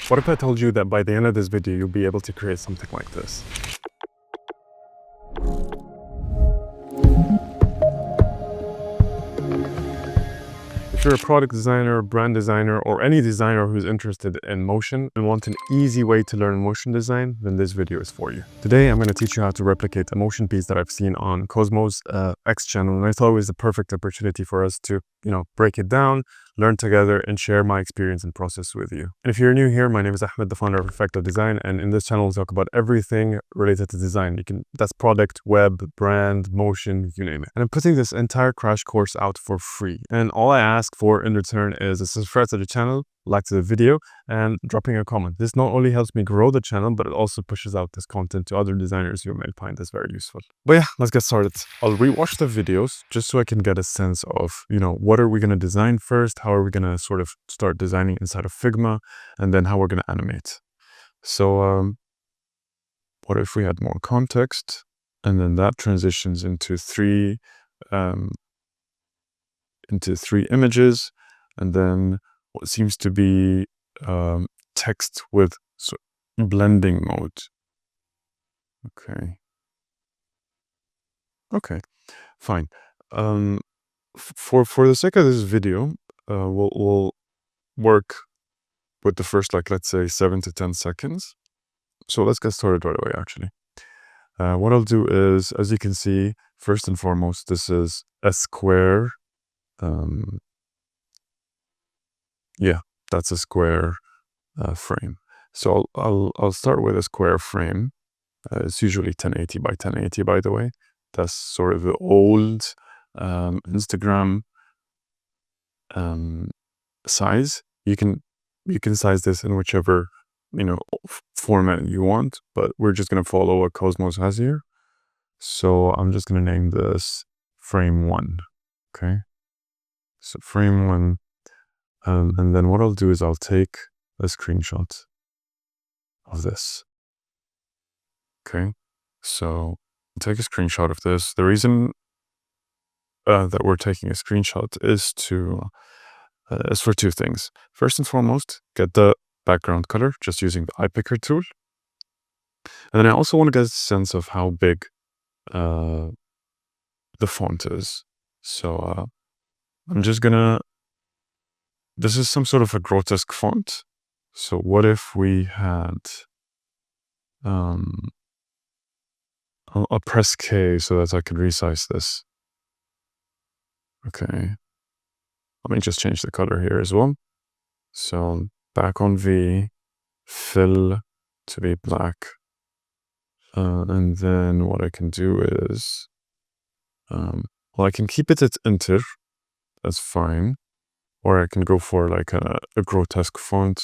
What if I told you that by the end of this video, you'll be able to create something like this? If you're a product designer, brand designer, or any designer who's interested in motion and want an easy way to learn motion design, then this video is for you. Today, I'm going to teach you how to replicate a motion piece that I've seen on Cosmo's X channel, and I thought it was the perfect opportunity for us to, break it down, learn together, and share my experience and process with you. And if you're new here, my name is Ahmed, the founder of Effective Design, and in this channel, we talk about everything related to design. That's product, web, brand, motion, you name it. And I'm putting this entire crash course out for free. And all I ask for in return is a subscribe to the channel, like to the video, and dropping a comment. This not only helps me grow the channel, but it also pushes out this content to other designers who may find this very useful. But yeah, let's get started. I'll rewatch the videos just so I can get a sense of, what are we going to design first? How are we going to sort of start designing inside of Figma? And then how we're going to animate. So what if we had more context? And then that transitions into three images, and then what seems to be text with blending mode. Okay, fine. For the sake of this video, we'll work with the first, let's say 7 to 10 seconds. So let's get started right away, actually. What I'll do is, as you can see, first and foremost, this is a square. Yeah, that's a square frame. So I'll start with a square frame. It's usually 1080 by 1080, by the way. That's sort of the old Instagram size. You can size this in whichever format you want, but we're just gonna follow what Cosmos has here. So I'm just gonna name this frame 1. Okay, so frame 1. And then what I'll do is I'll take a screenshot of this. Okay, so take a screenshot of this. The reason that we're taking a screenshot is for two things. First and foremost, get the background color just using the eye picker tool. And then I also want to get a sense of how big the font is. So I'm just gonna, this is some sort of a grotesque font. So what if we had, I'll press K so that I can resize this. Okay. Let me just change the color here as well. So back on V, fill to be black. And then what I can do is, I can keep it at enter. That's fine. Or I can go for like a grotesque font.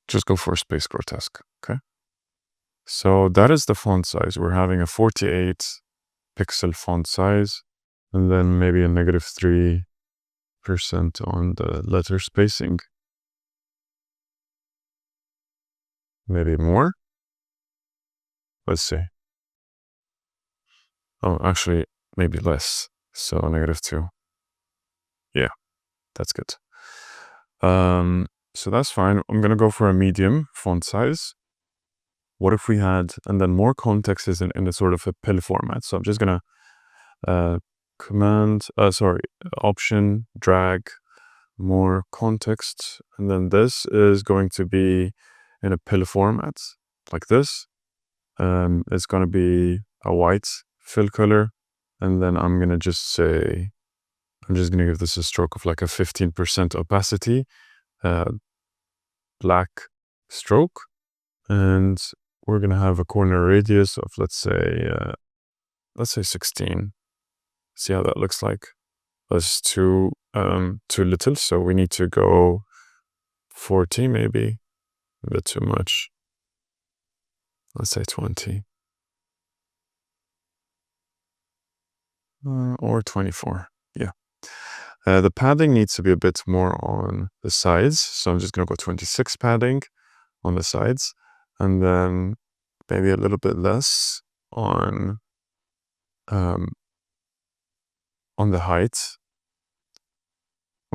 Just go for space grotesque. Okay. So that is the font size. We're having a 48 pixel font size, and then maybe a -3% on the letter spacing. Maybe more. Let's see. Oh, actually, maybe less. So -2. Yeah, that's good. So that's fine. I'm going to go for a medium font size. What if we had, and then more context is in a sort of a pill format. So I'm just going to option, drag, more context. And then this is going to be in a pill format like this. It's going to be a white fill color. And then I'm going to just say, I'm just going to give this a stroke of like a 15% opacity, black stroke. And we're going to have a corner radius of, let's say 16. See how that looks like. That's too little. So we need to go 40, maybe a bit too much. Let's say 20. Or 24. Yeah. The padding needs to be a bit more on the sides. So I'm just going to go 26 padding on the sides. And then maybe a little bit less on on the height.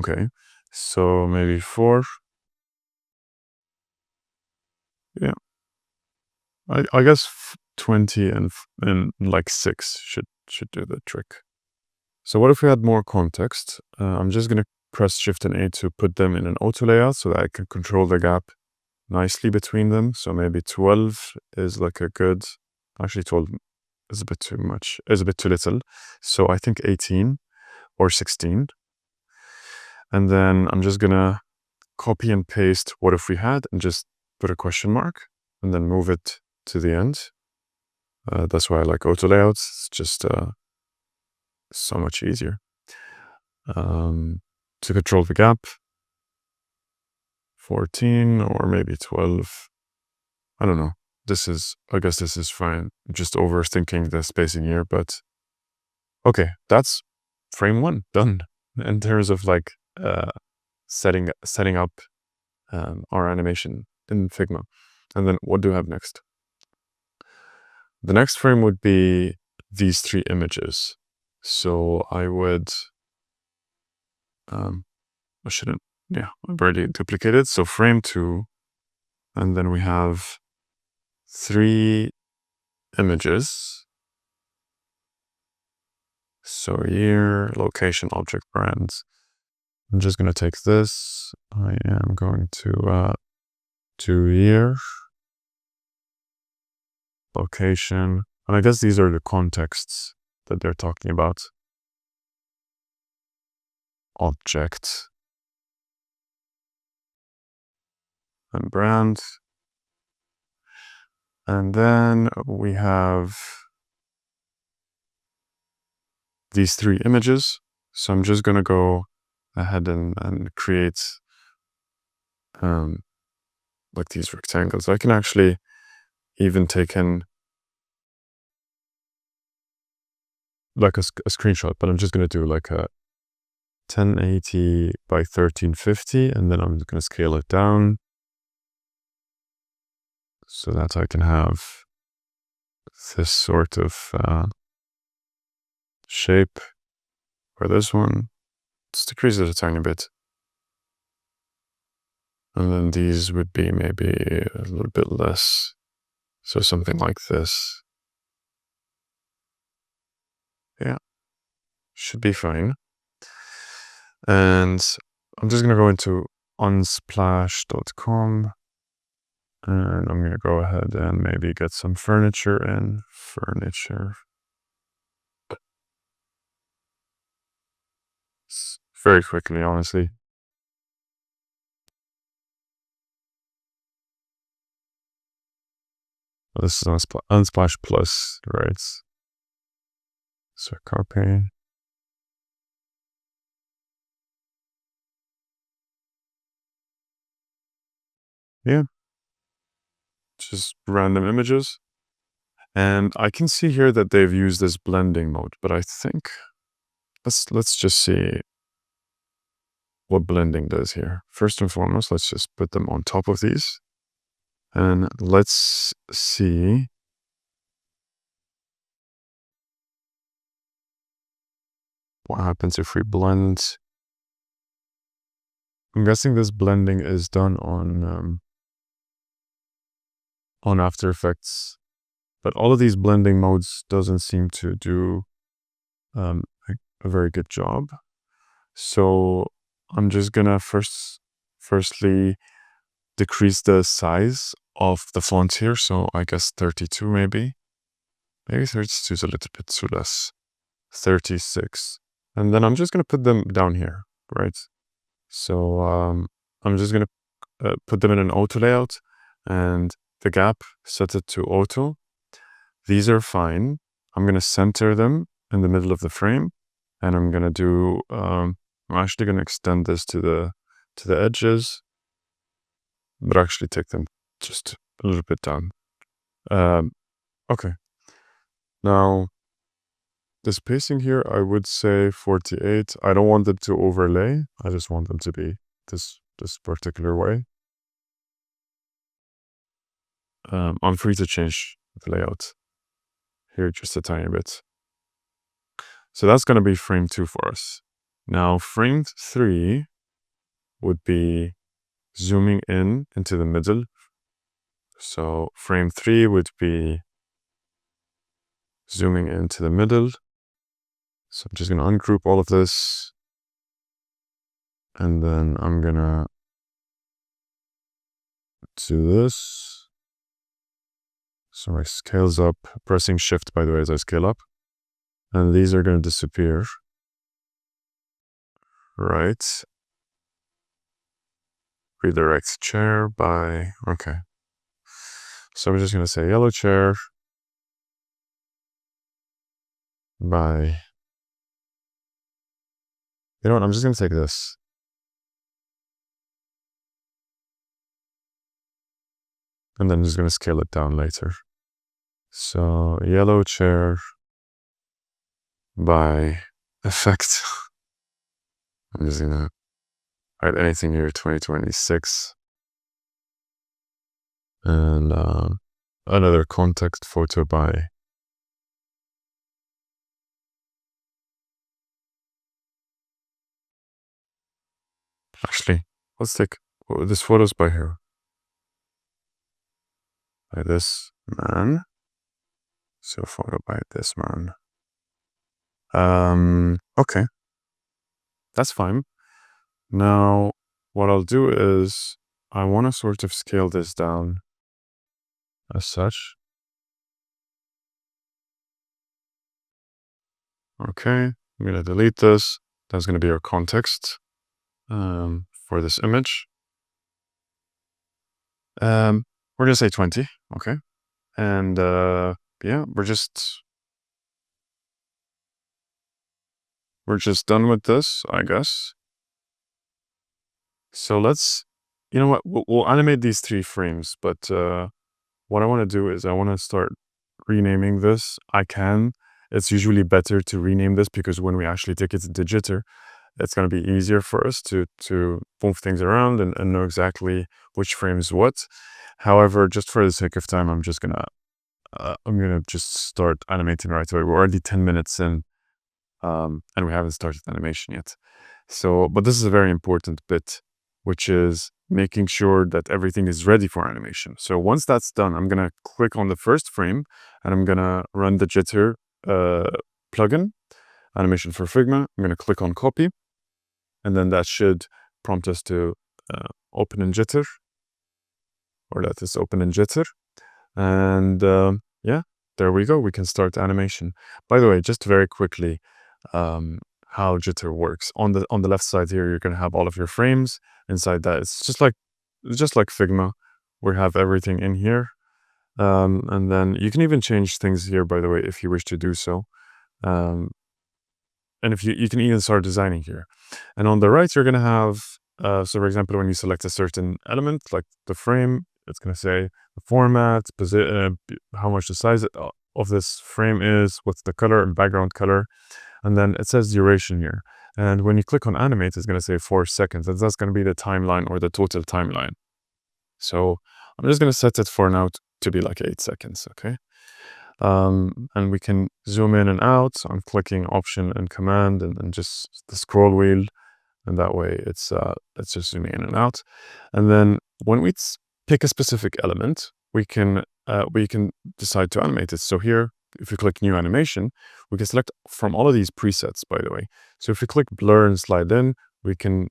Okay, so maybe 4. Yeah, I guess 20 and like 6 should do the trick. So what if we had more context? I'm just gonna press Shift and A to put them in an auto layout so that I can control the gap nicely between them. So maybe 12 is like a good, actually 12 is a bit too much, is a bit too little. So I think 18 or 16. And then I'm just gonna copy and paste what if we had and just put a question mark and then move it to the end. That's why I like auto layouts. It's just so much easier. To control the gap, 14 or maybe 12. I don't know. I guess this is fine. Just overthinking the spacing here, but okay, that's frame 1 done in terms of like setting up our animation in Figma. And then what do I have next? The next frame would be these 3 images. So I would, I shouldn't, yeah, I've already duplicated. So frame 2, and then we have 3 images. So year, location, object, brands. I'm just going to take this. I am going to do year, location, and I guess these are the contexts that they're talking about. Object and brand. And then we have these 3 images. So I'm just going to go ahead and create like these rectangles. I can actually even take in like a screenshot, but I'm just going to do like a 1080 by 1350, and then I'm going to scale it down so that I can have this sort of shape for this one. Let's decrease it a tiny bit. And then these would be maybe a little bit less. So something like this. Yeah, should be fine. And I'm just going to go into unsplash.com. And I'm going to go ahead and maybe get some furniture in. Furniture. Very quickly, honestly. This is Unsplash Plus, right? So copy. Yeah. Just random images. And I can see here that they've used this blending mode, but I think let's just see what blending does here. First and foremost, let's just put them on top of these. And let's see what happens if we blend. I'm guessing this blending is done on After Effects, but all of these blending modes doesn't seem to do a very good job. So I'm just gonna firstly decrease the size of the font here. So I guess 32 maybe 32 is a little bit too less. 36. And then I'm just gonna put them down here, right? So I'm just gonna put them in an auto layout, and the gap, set it to auto. These are fine. I'm gonna center them in the middle of the frame, and I'm gonna do I'm actually gonna extend this to the edges, but actually take them just a little bit down. Okay. Now the spacing here, I would say 48. I don't want them to overlay. I just want them to be this particular way. I'm free to change the layout here just a tiny bit. So that's going to be frame 2 for us. Now, frame 3 would be zooming in into the middle. So frame 3 would be zooming into the middle. So I'm just going to ungroup all of this. And then I'm going to do this. So my scales up, pressing shift, by the way, as I scale up. And these are going to disappear. Right. Redirect chair by, okay. So I'm just going to say yellow chair by, you know what, I'm just going to take this. And then I'm just going to scale it down later. So yellow chair by effect. I'm just going to write anything here, 2026. And another context photo by, actually, let's take this photo's by here. By this man. So photo by this man. Okay. That's fine. Now, what I'll do is I want to sort of scale this down as such. Okay, I'm going to delete this. That's going to be our context for this image. We're going to say 20. Okay. And yeah, we're just done with this, I guess. So let's, you know what, we'll animate these 3 frames, but what I want to do is I want to start renaming this. I can. It's usually better to rename this because when we actually take it to Jitter, it's going to be easier for us to move things around and know exactly which frame is what. However, just for the sake of time, I'm gonna just start animating right away. We're already 10 minutes in, and we haven't started animation yet. So, but this is a very important bit, which is making sure that everything is ready for animation. So once that's done, I'm gonna click on the first frame and I'm gonna run the Jitter plugin, animation for Figma. I'm gonna click on copy, and then that should prompt us to open in Jitter, or let us open in Jitter. And yeah, there we go. We can start animation. By the way, just very quickly, how Jitter works. On the left side here, you're gonna have all of your frames. Inside that, it's just like Figma. We have everything in here. And then you can even change things here, by the way, if you wish to do so. And if you can even start designing here. And on the right, you're going to have, so for example, when you select a certain element, like the frame, it's going to say the format, how much the size of this frame is, what's the color and background color. And then it says duration here. And when you click on animate, it's going to say 4 seconds. And that's going to be the timeline or the total timeline. So I'm just going to set it for now to be like 8 seconds, okay? And we can zoom in and out. So I'm clicking Option and Command and just the scroll wheel, and that way it's just zooming in and out. And then when we pick a specific element, we can decide to animate it. So here, if we click New Animation, we can select from all of these presets, by the way. So if we click Blur and Slide In, we can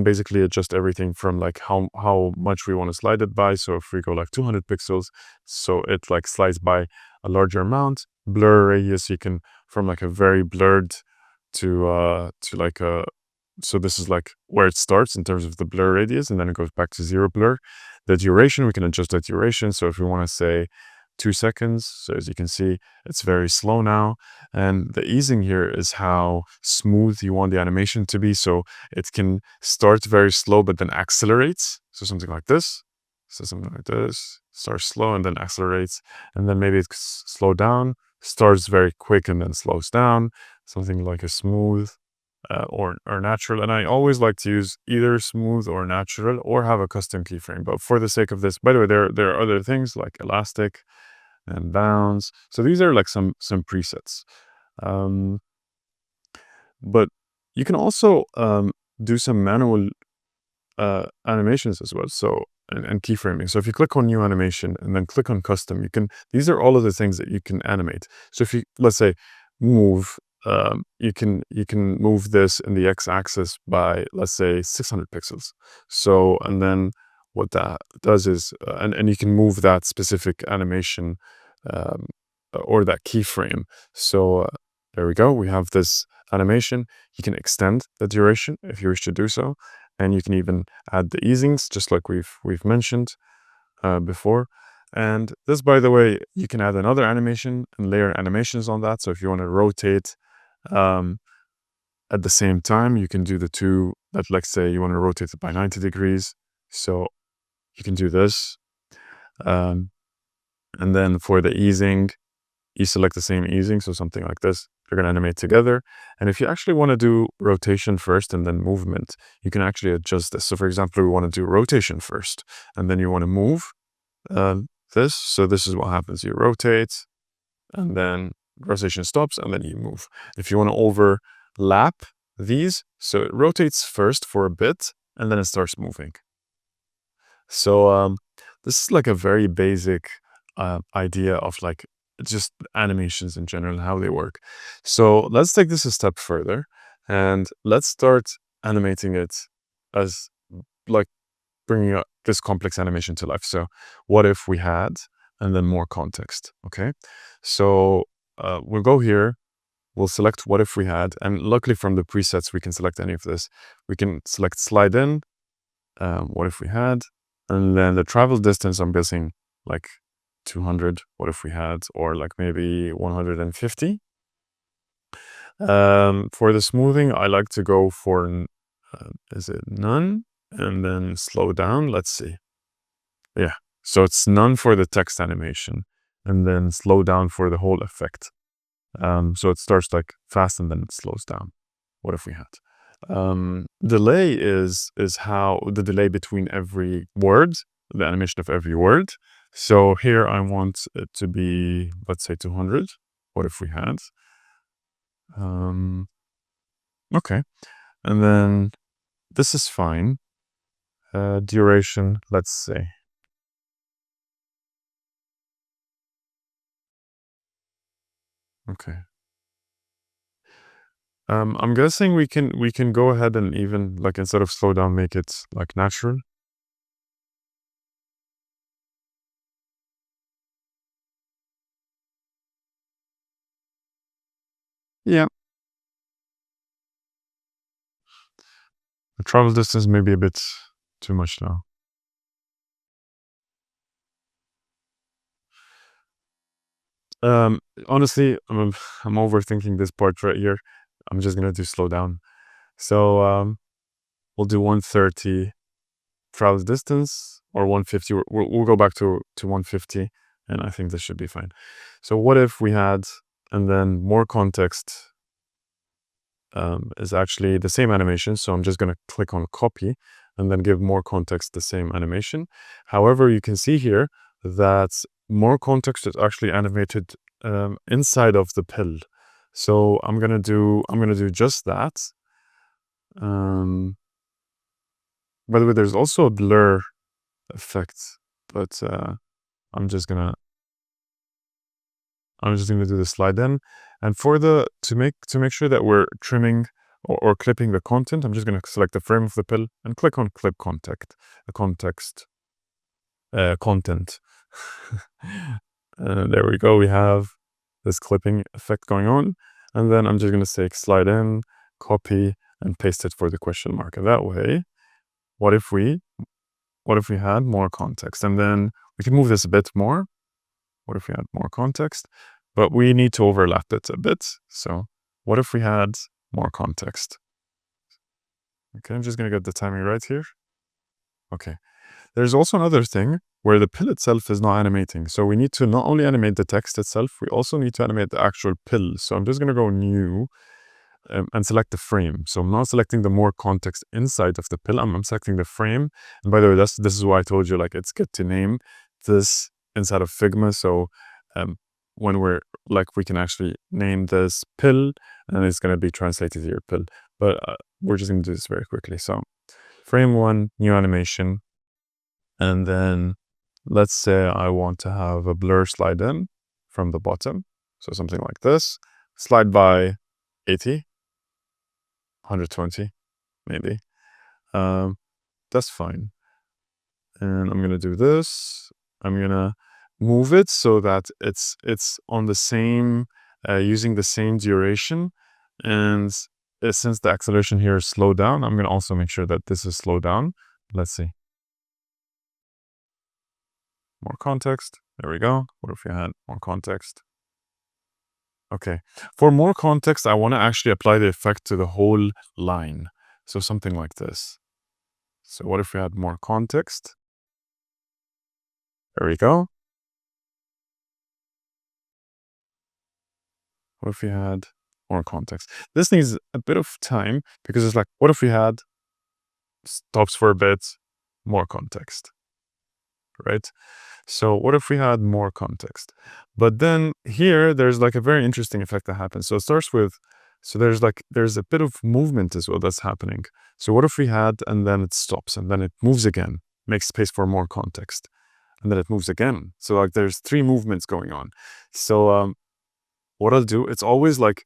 basically adjust everything from like how much we want to slide it by. So if we go like 200 pixels, so it like slides by a larger amount. Blur radius, you can from like a very blurred to like a, so this is like where it starts in terms of the blur radius, and then it goes back to 0 blur. The duration, we can adjust that duration. So if we want to say 2 seconds, so as you can see, it's very slow now. And the easing here is how smooth you want the animation to be. So it can start very slow, but then accelerates. So something like this. So something like this, starts slow and then accelerates. And then maybe it's slow down, starts very quick and then slows down. Something like a smooth or natural. And I always like to use either smooth or natural or have a custom keyframe. But for the sake of this, by the way, there are other things like elastic and bounds. So these are like some presets. But you can also do some manual animations as well. So and keyframing. So if you click on new animation and then click on custom, these are all of the things that you can animate. So if you, let's say, move, you can move this in the x-axis by, let's say, 600 pixels. So, and then what that does is, and you can move that specific animation um, or that keyframe. So there we go. We have this animation. You can extend the duration if you wish to do so. And you can even add the easings, just like we've mentioned before. And this, by the way, you can add another animation and layer animations on that. So if you want to rotate um, at the same time, you can do the two. That, let's say you want to rotate it by 90 degrees. So you can do this. And then for the easing, you select the same easing, so something like this. They're going to animate together. And if you actually want to do rotation first and then movement, you can actually adjust this. So for example, we want to do rotation first, and then you want to move this. So this is what happens. You rotate, and then rotation stops, and then you move. If you want to overlap these, so it rotates first for a bit, and then it starts moving. So this is like a very basic idea of like just animations in general and how they work. So let's take this a step further and let's start animating it as like bringing up this complex animation to life. So what if we had, and then more context, okay? So we'll go here, we'll select what if we had, and luckily from the presets, we can select any of this. We can select slide in, what if we had, and then the travel distance, I'm guessing like 200, what if we had, or like maybe 150. For the smoothing, I like to go for, is it none? And then slow down, let's see. Yeah, so it's none for the text animation, and then slow down for the whole effect. So it starts like fast and then it slows down. What if we had? Delay is how the delay between every word, the animation of every word. So here I want it to be, let's say 200. What if we had? Okay. And then this is fine. Duration, let's say. Okay. I'm guessing we can go ahead and even like instead of slow down, make it like natural. Yeah. The travel distance may be a bit too much now. Um, Honestly, I'm overthinking this part right here. I'm just gonna do slow down. So we'll do 130 travel distance or 150. We'll go back to 150, and I think this should be fine. So what if we had, and then more context is actually the same animation. So I'm just gonna click on copy and then give more context the same animation. However, you can see here that more context is actually animated inside of the pill. So I'm gonna do just that. By the way, there's also a blur effect, but I'm just gonna do the slide in, and for the to make sure that we're trimming or clipping the content, I'm just gonna select the frame of the pill and click on clip context, content. There we go. We have this clipping effect going on, and then I'm just gonna say slide in, copy, and paste it for the question mark. And that way, what if we had more context, and then we can move this a bit more. What if we had more context? But we need to overlap it a bit. So what if we had more context? Okay, I'm just gonna get the timing right here. Okay. There's also another thing where the pill itself is not animating. So we need to not only animate the text itself, we also need to animate the actual pill. So I'm just gonna go new and select the frame. So I'm not selecting the more context inside of the pill. I'm selecting the frame. And by the way, this is why I told you like it's good to name this inside of Figma. So when we're like we can actually name this pill, and it's going to be translated to your pill. But we're just going to do this very quickly. So frame 1, new animation. And then let's say I want to have a blur slide in from the bottom. So something like this. Slide by 80, 120, maybe. That's fine. And I'm going to do this. I'm going to move it so that it's on the same, using the same duration. And since the acceleration here is slowed down, I'm going to also make sure that this is slowed down. Let's see. More context. There we go. What if we had more context? Okay. For more context, I want to actually apply the effect to the whole line. So something like this. So what if we had more context? There we go. What if we had more context? This needs a bit of time because it's like, what if we had stops for a bit, more context, right? So what if we had more context? But then here, there's like a very interesting effect that happens. So it starts with, so there's a bit of movement as well that's happening. So what if we had, and then it stops, and then it moves again, makes space for more context, and then it moves again. So like there's 3 movements going on. So what I'll do, it's always like,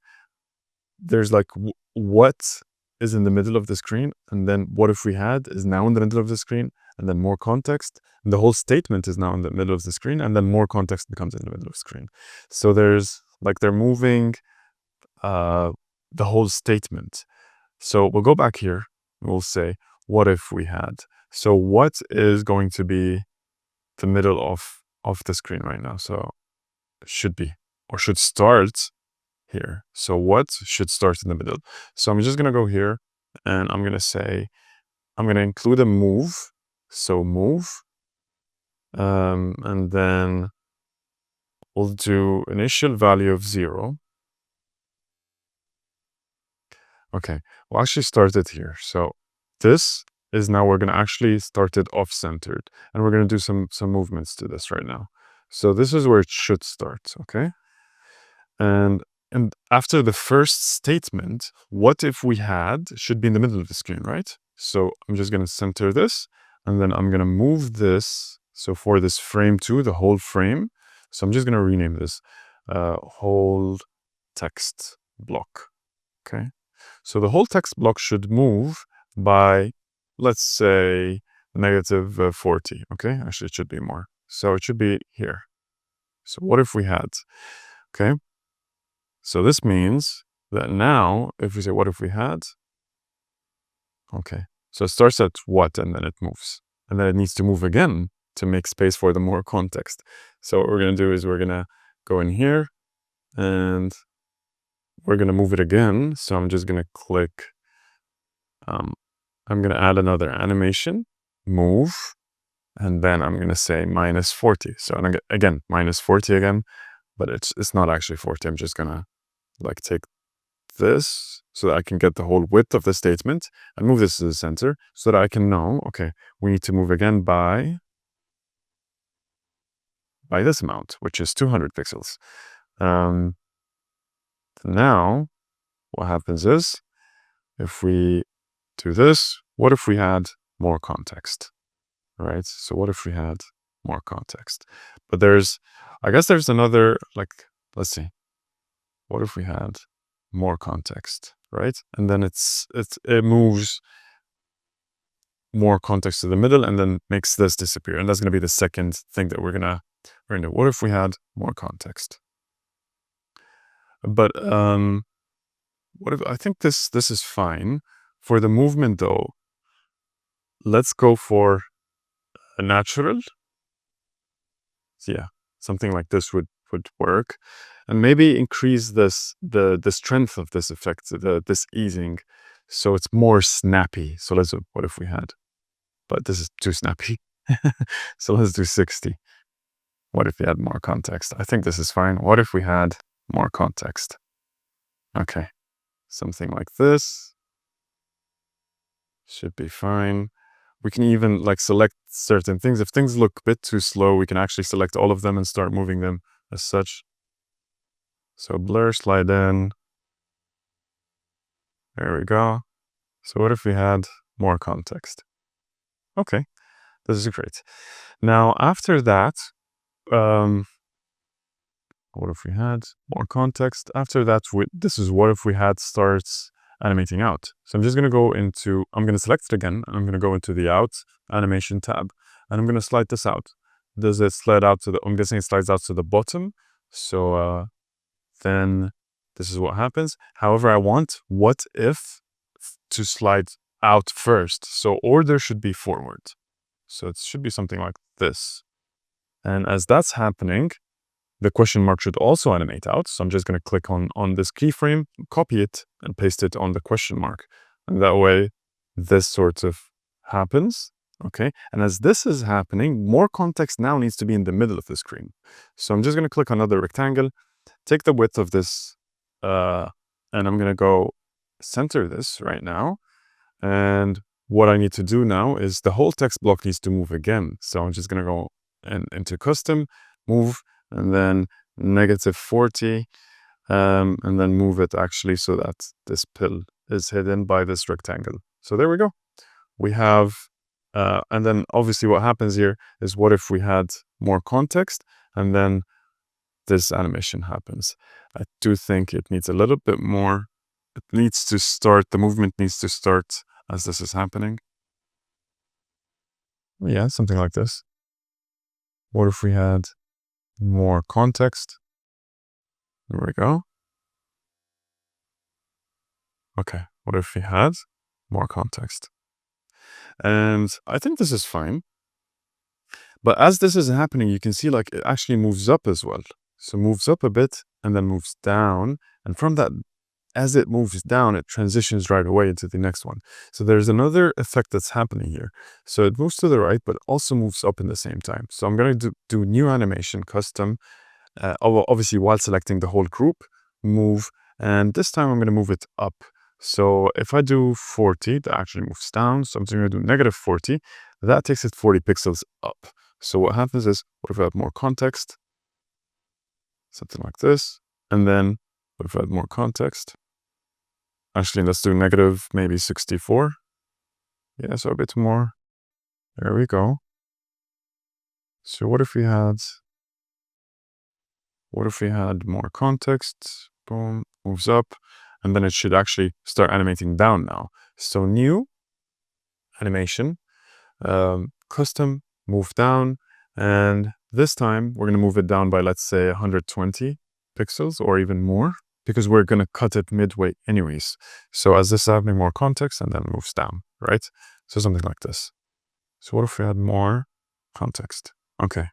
there's like what is in the middle of the screen, and then what if we had is now in the middle of the screen, and then more context, and the whole statement is now in the middle of the screen, and then more context becomes in the middle of the screen. So there's like, they're moving the whole statement. So we'll go back here, and we'll say, what if we had? So what is going to be the middle of the screen right now? So it should be, or should start here. So what should start in the middle? So I'm just going to go here, and I'm going to say, I'm going to include a move. So move. And then we'll do initial value of 0. Okay, we'll actually start it here. So this is now, we're going to actually start it off-centered, and we're going to do some movements to this right now. So this is where it should start, okay? And after the first statement, what if we had should be in the middle of the screen, right? So I'm just going to center this, and then I'm going to move this. So for this frame 2, the whole frame. So I'm just going to rename this whole text block. Okay. So the whole text block should move by, let's say, negative 40. Okay. Actually, it should be more. So it should be here. So what if we had? Okay. So this means that now, if we say, what if we had? Okay, so it starts at what, and then it moves. And then it needs to move again to make space for the more context. So what we're going to do is we're going to go in here, and we're going to move it again. So I'm just going to click, I'm going to add another animation, move, and then I'm going to say minus 40. So again, minus 40 again, but it's not actually 40. I'm just going to like take this so that I can get the whole width of the statement and move this to the center so that I can know, okay, we need to move again by this amount, which is 200 pixels. Now, what happens is, if we do this, what if we had more context, right? So what if we had more context? But I guess there's another, like, let's see. What if we had more context, right? And then it moves more context to the middle and then makes this disappear. And that's going to be the second thing that we're going to do. What if we had more context? But what if, I think this is fine. For the movement though, let's go for a natural. So yeah, something like this would work. And maybe increase the strength of this effect, this easing, so it's more snappy. So what if we had? But this is too snappy. So let's do 60. What if we had more context? I think this is fine. What if we had more context? Okay, something like this should be fine. We can even like select certain things. If things look a bit too slow, we can actually select all of them and start moving them as such. So blur, slide in. There we go. So what if we had more context? Okay, this is great. Now, after that, what if we had more context? After that, this is what if we had starts animating out. So I'm just going to go into, I'm going to select it again, and I'm going to go into the out animation tab, and I'm going to slide this out. Does it slide out to the, I'm guessing it slides out to the bottom. So then this is what happens. However, I want what if to slide out first. So order should be forward. So it should be something like this. And as that's happening, the question mark should also animate out. So I'm just going to click on this keyframe, copy it, and paste it on the question mark. And that way, this sort of happens. Okay. And as this is happening, more context now needs to be in the middle of the screen. So I'm just going to click on another rectangle, take the width of this, and I'm going to go center this right now. And what I need to do now is the whole text block needs to move again. So I'm just going to go into custom, move, and then -40, and then move it actually so that this pill is hidden by this rectangle. So there we go. We have, and then obviously what happens here is what if we had more context and then this animation happens. I do think it needs a little bit more. It needs to start, the movement needs to start as this is happening. Yeah, something like this. What if we had more context? There we go. Okay, what if we had more context? And I think this is fine. But as this is happening, you can see like it actually moves up as well. So moves up a bit and then moves down. And from that, as it moves down, it transitions right away into the next one. So there's another effect that's happening here. So it moves to the right, but also moves up in the same time. So I'm going to do new animation, custom, obviously while selecting the whole group, move. And this time I'm going to move it up. So if I do 40, that actually moves down. So I'm going to do -40. That takes it 40 pixels up. So what happens is, what if I have more context? Something like this. And then what if I had more context? Actually, let's do negative maybe 64. Yeah, so a bit more. There we go. So what if we had more context? Boom, moves up. And then it should actually start animating down now. So new animation, custom, move down. And this time we're going to move it down by, let's say, 120 pixels or even more, because we're going to cut it midway anyways. So as this is having more context and then it moves down, right? So something like this. So what if we had more context? Okay.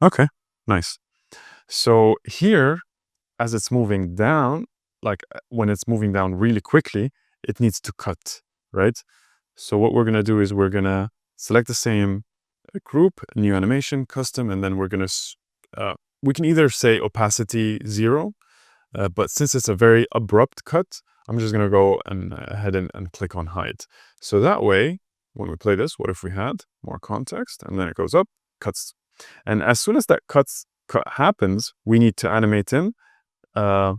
Okay, nice. So here, as it's moving down, like when it's moving down really quickly, it needs to cut, right? So what we're going to do is we're going to select the same group, new animation, custom, and then we're going to, we can either say opacity 0, but since it's a very abrupt cut, I'm just going to go and ahead and click on hide. So that way, when we play this, what if we had more context and then it goes up, cuts. And as soon as that cut happens, we need to animate in the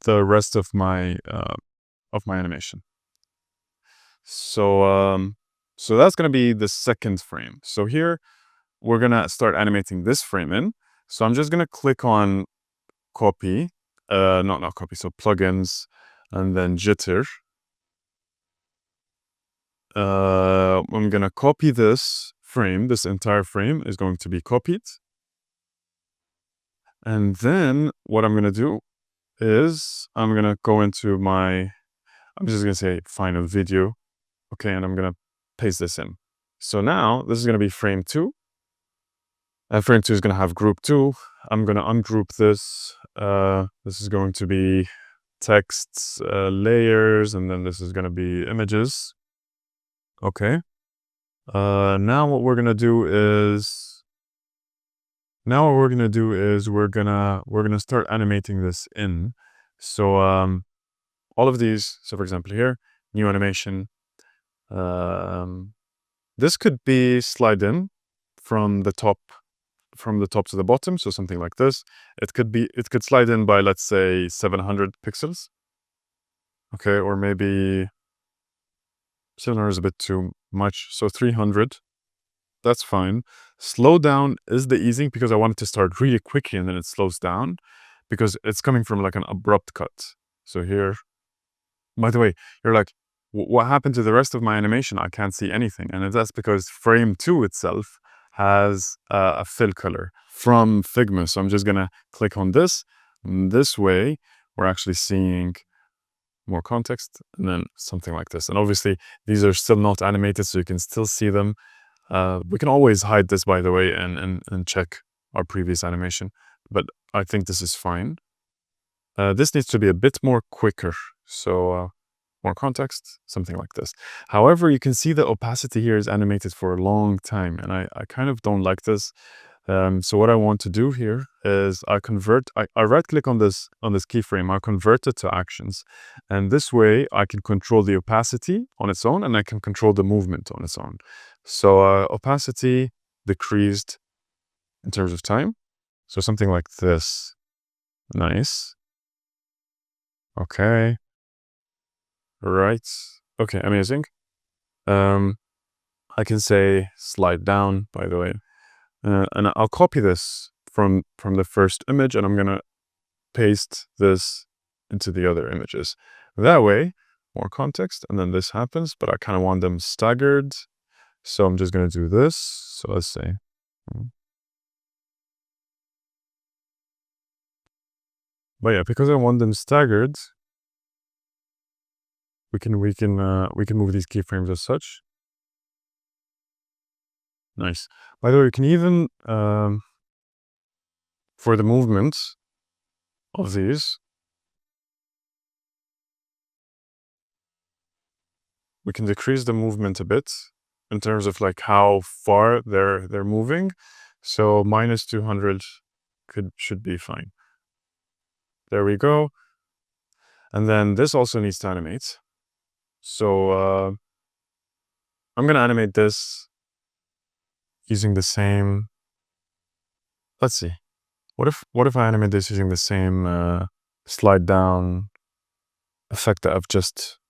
rest of my animation. So so that's going to be the second frame. So here we're going to start animating this frame in. So I'm just going to click on copy, not copy, so plugins, and then Jitter. I'm going to copy this frame. This entire frame is going to be copied. And then what I'm going to do is I'm going to go into my, I'm just going to say final video. Okay, and I'm going to paste this in. So now this is going to be frame 2. And frame 2 is going to have group 2. I'm going to ungroup this. This is going to be texts, layers, and then this is going to be images. Okay. Now what we're going to do is we're going to start animating this in. So all of these, so for example here, new animation, This could be slide in from the top to the bottom, so something like this. It could slide in by, let's say, 700 pixels. Okay, or maybe 700 is a bit too much, so 300. That's fine. Slow down is the easing because I want it to start really quickly and then it slows down because it's coming from like an abrupt cut. So here, by the way, you're like, what happened to the rest of my animation? I can't see anything. And that's because frame 2 itself has a fill color from Figma. So I'm just going to click on this. And this way, we're actually seeing more context and then something like this. And obviously, these are still not animated, so you can still see them. We can always hide this, by the way, and check our previous animation. But I think this is fine. This needs to be a bit more quicker. So more context, something like this. However, you can see the opacity here is animated for a long time, and I kind of don't like this. So what I want to do here is I right click on this keyframe, I convert it to actions. And this way I can control the opacity on its own and I can control the movement on its own. So opacity decreased in terms of time. So something like this. Nice. Okay. Right. Okay, amazing. I can say slide down, by the way. And I'll copy this from the first image and I'm going to paste this into the other images. That way, more context, and then this happens, but I kind of want them staggered. So I'm just going to do this. So let's say, but yeah, because I want them staggered, we can move these keyframes as such. Nice. By the way, you can even, for the movement of these, we can decrease the movement a bit in terms of like how far they're moving. So minus 200 should be fine. There we go. And then this also needs to animate. So I'm going to animate this using the same, let's see. What if I animate this using the same slide down effect that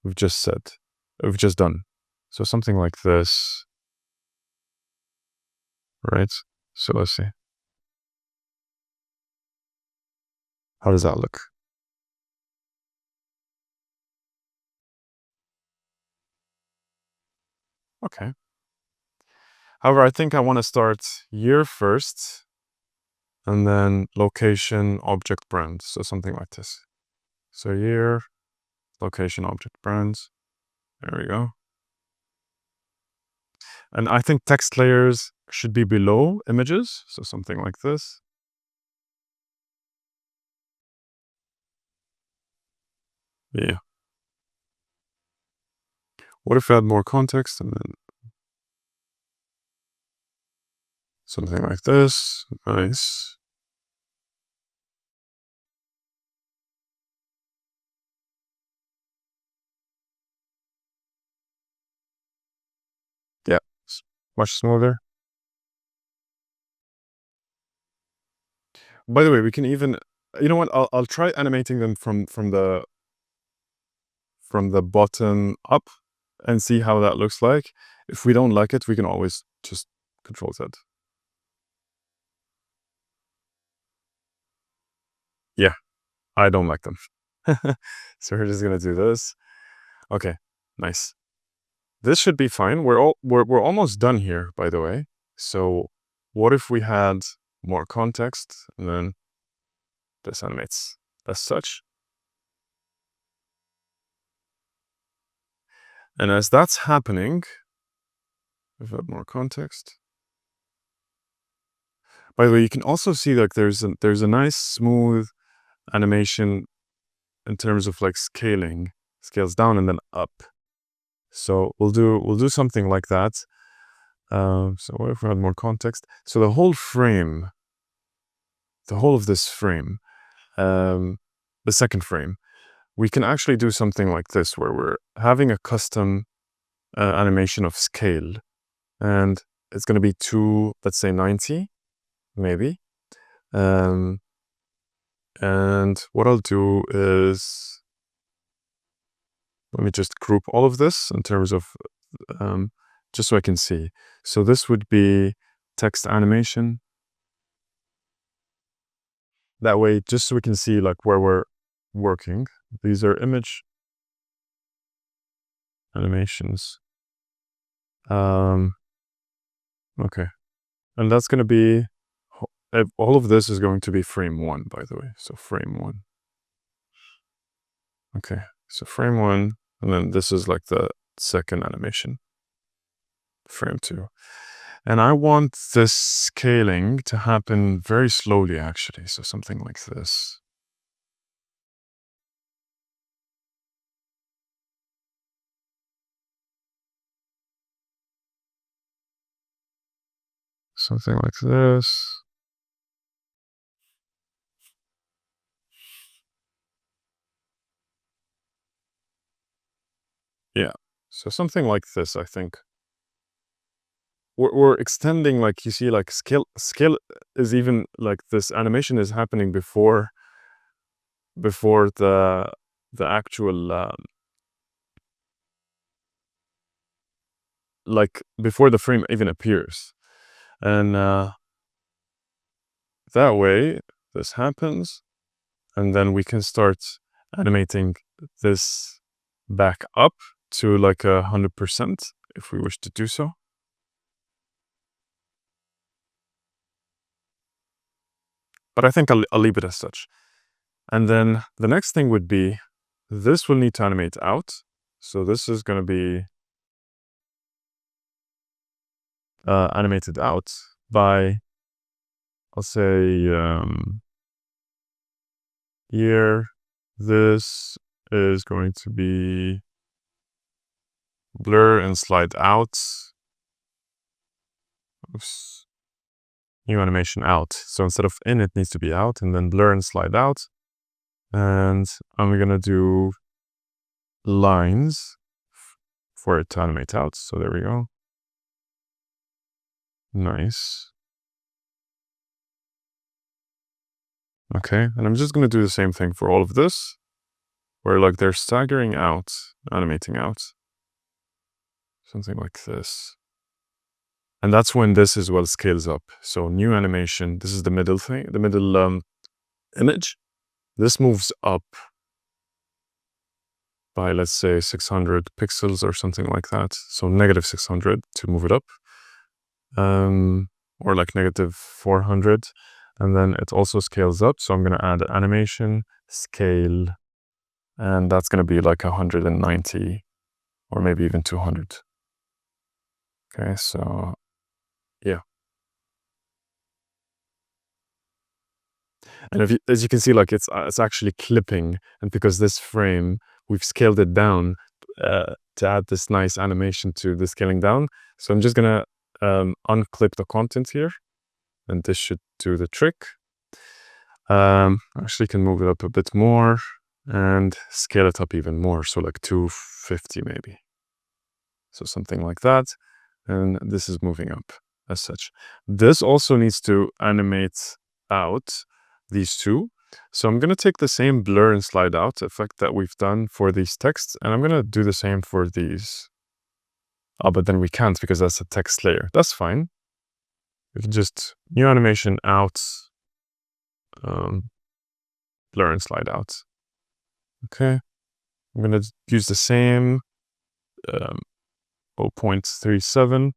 we've just done. So something like this, right? So let's see. How does that look? Okay. However, I think I want to start year first and then location, object, brand. So something like this. So year, location, object, brands. There we go. And I think text layers should be below images. So something like this. Yeah. What if we add more context and then something like this? Nice. Yeah, it's much smoother. By the way, we can even, you know what? I'll try animating them from the bottom up and see how that looks like. If we don't like it, we can always just Control Z. Yeah, I don't like them. So we're just gonna do this. Okay, nice. This should be fine. We're almost done here, by the way. So what if we had more context and then this animates as such? And as that's happening, we've got more context. By the way, you can also see like there's a nice smooth animation in terms of like scales down and then up. So we'll do something like that. So what if we had more context? So the whole of this frame, the second frame, we can actually do something like this where we're having a custom animation of scale. and it's going to be to, let's say 90, maybe. And what I'll do is, let me just group all of this in terms of, just so I can see. So this would be text animation. That way, just so we can see like where we're working. These are image animations. Okay. And that's going to be, all of this is going to be frame 1, by the way. So frame 1. Okay. So frame 1, and then this is like the second animation. Frame 2. And I want this scaling to happen very slowly, actually. So something like this. Something like this. Yeah. So something like this, I think. We're extending, like, you see, like scale is even like this animation is happening before the actual like before the frame even appears. And that way this happens, and then we can start animating this back up to like 100% if we wish to do so. But I think I'll leave it as such. And then the next thing would be, this will need to animate out. So this is going to be animated out by, I'll say, here, this is going to be blur and slide out. Oops. New animation out. So instead of in, it needs to be out, and then blur and slide out. And I'm going to do lines for it to animate out. So there we go. Nice. Okay, and I'm just going to do the same thing for all of this, where like they're staggering out, animating out. Something like this. And that's when this as well scales up. So new animation, this is the middle thing, the middle image. This moves up by, let's say, 600 pixels or something like that. So negative 600 to move it up. Or like negative 400. And then it also scales up. So I'm going to add animation, scale, and that's going to be like 190 or maybe even 200. Okay, so yeah. And if you, as you can see, like it's actually clipping, and because this frame, we've scaled it down to add this nice animation to the scaling down. So I'm just gonna unclip the content here, and this should do the trick. Actually can move it up a bit more and scale it up even more. So like 250 maybe. So something like that. And this is moving up as such. This also needs to animate out these two. So I'm going to take the same blur and slide out effect that we've done for these texts, and I'm going to do the same for these. Oh, but then we can't because that's a text layer. That's fine. We can just new animation out, blur and slide out. Okay. I'm going to use the same 0.37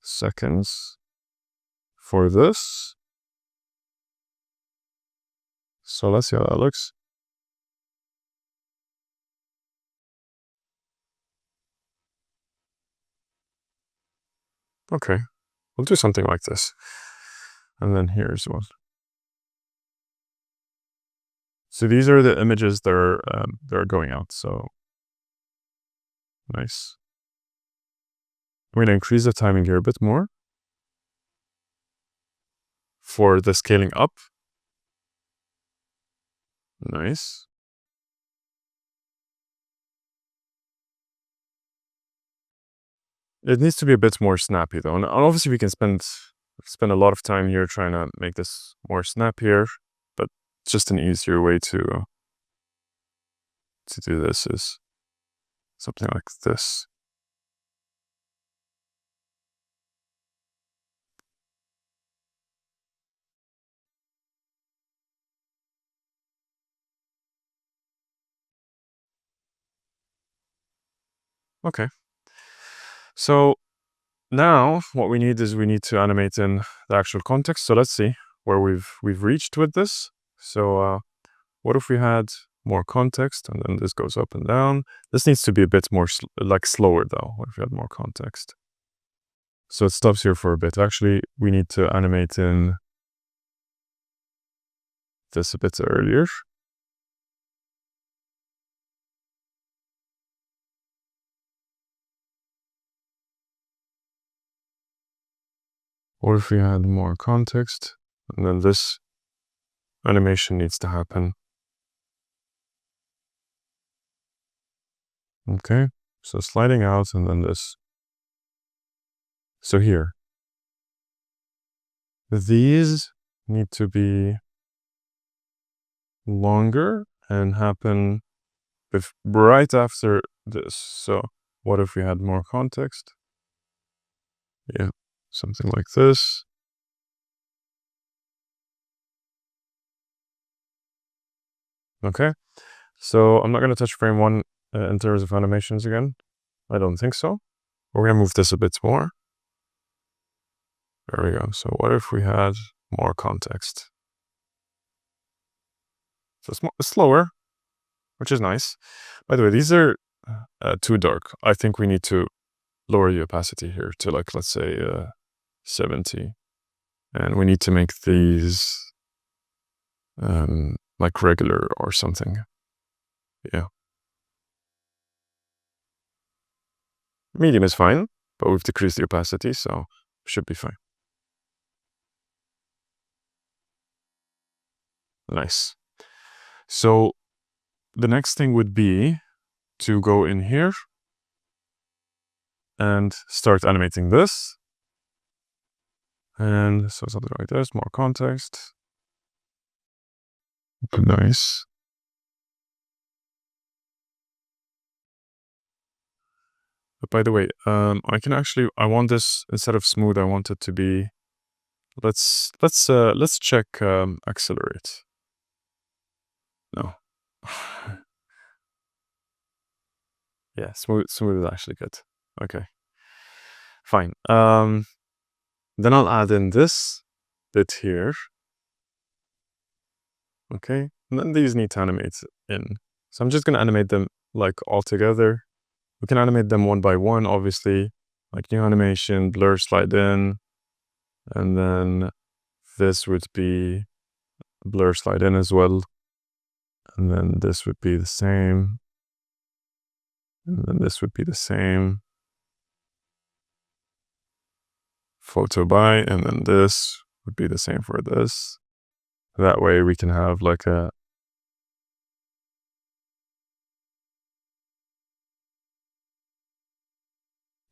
seconds for this. So let's see how that looks. Okay, we'll do something like this. And then here's one. So these are the images that are going out. So nice. I'm going to increase the timing here a bit more for the scaling up. Nice. It needs to be a bit more snappy though. And obviously we can spend a lot of time here trying to make this more snappier, but just an easier way to do this is something like this. Okay. So now what we need is we need to animate in the actual context. So let's see where we've reached with this. So what if we had more context and then this goes up and down? This needs to be a bit more slower though. What if we had more context? So it stops here for a bit. Actually, we need to animate in this a bit earlier. Or if we had more context, and then this animation needs to happen. Okay, so sliding out and then this. So here, these need to be longer and happen right after this. So what if we had more context? Yeah, something like this. Okay, so I'm not going to touch frame 1 in terms of animations again. I don't think so. We're going to move this a bit more. There we go. So what if we had more context? So it's slower, which is nice. By the way, these are too dark. I think we need to lower the opacity here to like, let's say 70. And we need to make these like regular or something. Yeah. Medium is fine, but we've decreased the opacity, so should be fine. Nice. So the next thing would be to go in here and start animating this. And so something like this, more context. Nice. But by the way, I want this, instead of smooth, I want it to be, let's check accelerate. No. Yeah, smooth is actually good. Okay. Fine. Then I'll add in this bit here. Okay. And then these need to animate in. So I'm just going to animate them like all together. We can animate them one by one, obviously, like new animation, blur, slide in. And then this would be blur, slide in as well. And then this would be the same. And then this would be the same. Photo by, and then this would be the same for this. That way we can have like a,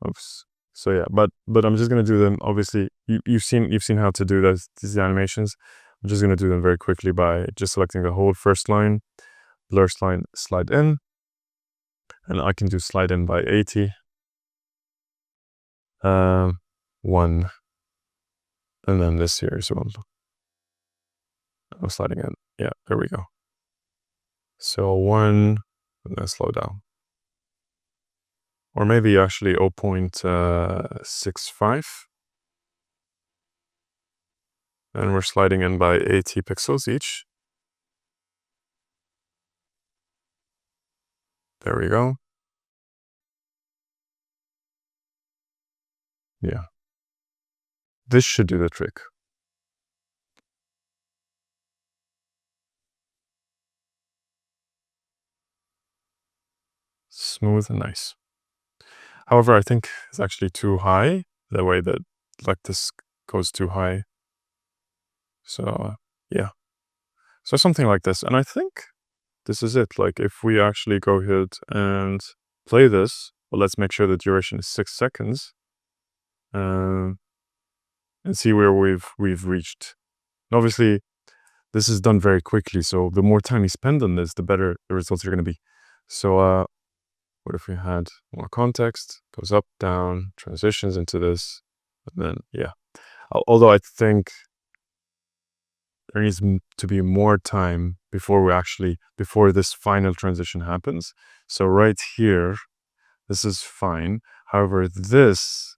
oops. So yeah, but I'm just gonna do them. Obviously, you've seen how to do these animations. I'm just gonna do them very quickly by just selecting the whole first line, blur, slide in, and I can do slide in by 80. 1, and then this here as well. I'm sliding in. Yeah, there we go. So 1, and then slow down. Or maybe actually 0.65. And we're sliding in by 80 pixels each. There we go. Yeah. This should do the trick. Smooth and nice. However, I think it's actually too high, the way that like this goes too high. So yeah. So something like this. And I think this is it. Like if we actually go ahead and play this, well, let's make sure the duration is 6 seconds. and see where we've reached. And obviously, this is done very quickly, so the more time you spend on this, the better the results are going to be. So what if we had more context, goes up, down, transitions into this, and then, yeah. Although I think there needs to be more time before this final transition happens. So right here, this is fine. However, this,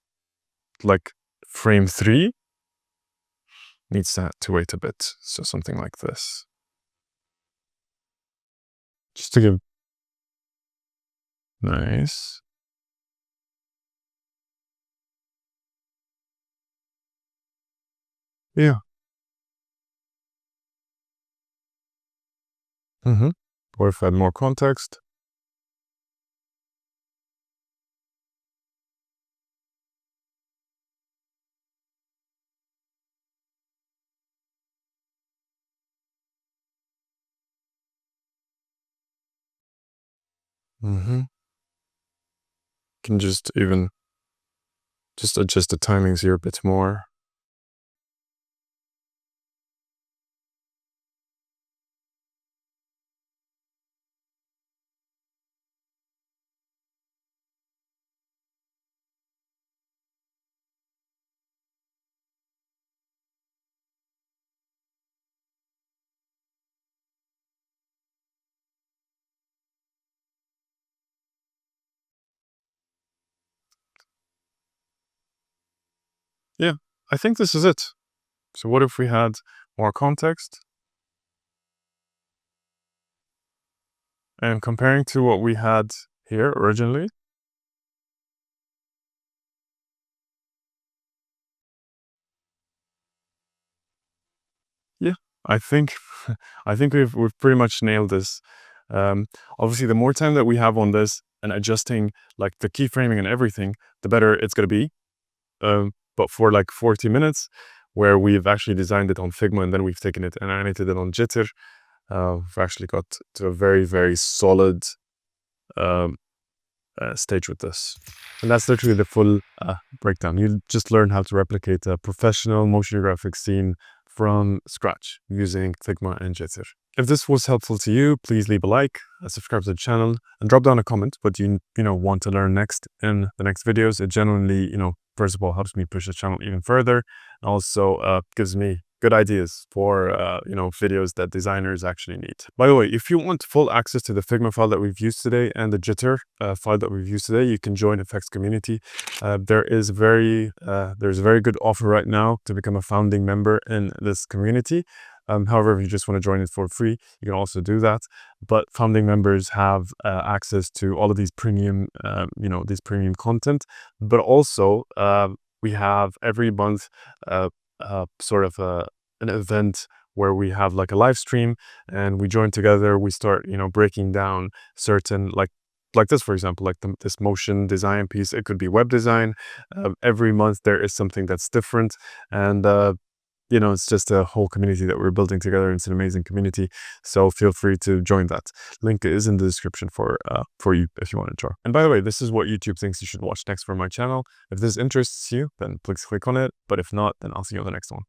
like frame 3, needs to wait a bit. So something like this. Just to give, nice. Yeah. Or if I had more context. Can just adjust the timings here a bit more. Yeah, I think this is it. So what if we had more context? And comparing to what we had here originally, yeah, I think I think we've pretty much nailed this. Obviously, the more time that we have on this and adjusting like the keyframing and everything, the better it's gonna be. But for like 40 minutes, where we've actually designed it on Figma and then we've taken it and animated it on Jitter, we've actually got to a very, very solid um, stage with this. And that's literally the full breakdown. You just learn how to replicate a professional motion graphics scene from scratch using Figma and Jitter. If this was helpful to you, please leave a like, subscribe to the channel, and drop down a comment what you want to learn next in the next videos. It genuinely, first of all, helps me push the channel even further, and also gives me good ideas for videos that designers actually need. By the way, if you want full access to the Figma file that we've used today and the Jitter file that we've used today, you can join Effects Community. There's a very good offer right now to become a founding member in this community. However, if you just want to join it for free, you can also do that. But founding members have access to all of these premium, premium content. But also, we have every month sort of an event where we have like a live stream and we join together. We start, breaking down certain like this, for example, like this motion design piece. It could be web design. Every month there is something that's different, and it's just a whole community that we're building together. It's an amazing community. So feel free to join that. Link is in the description for you if you want to join. And by the way, this is what YouTube thinks you should watch next for my channel. If this interests you, then please click on it. But if not, then I'll see you on the next one.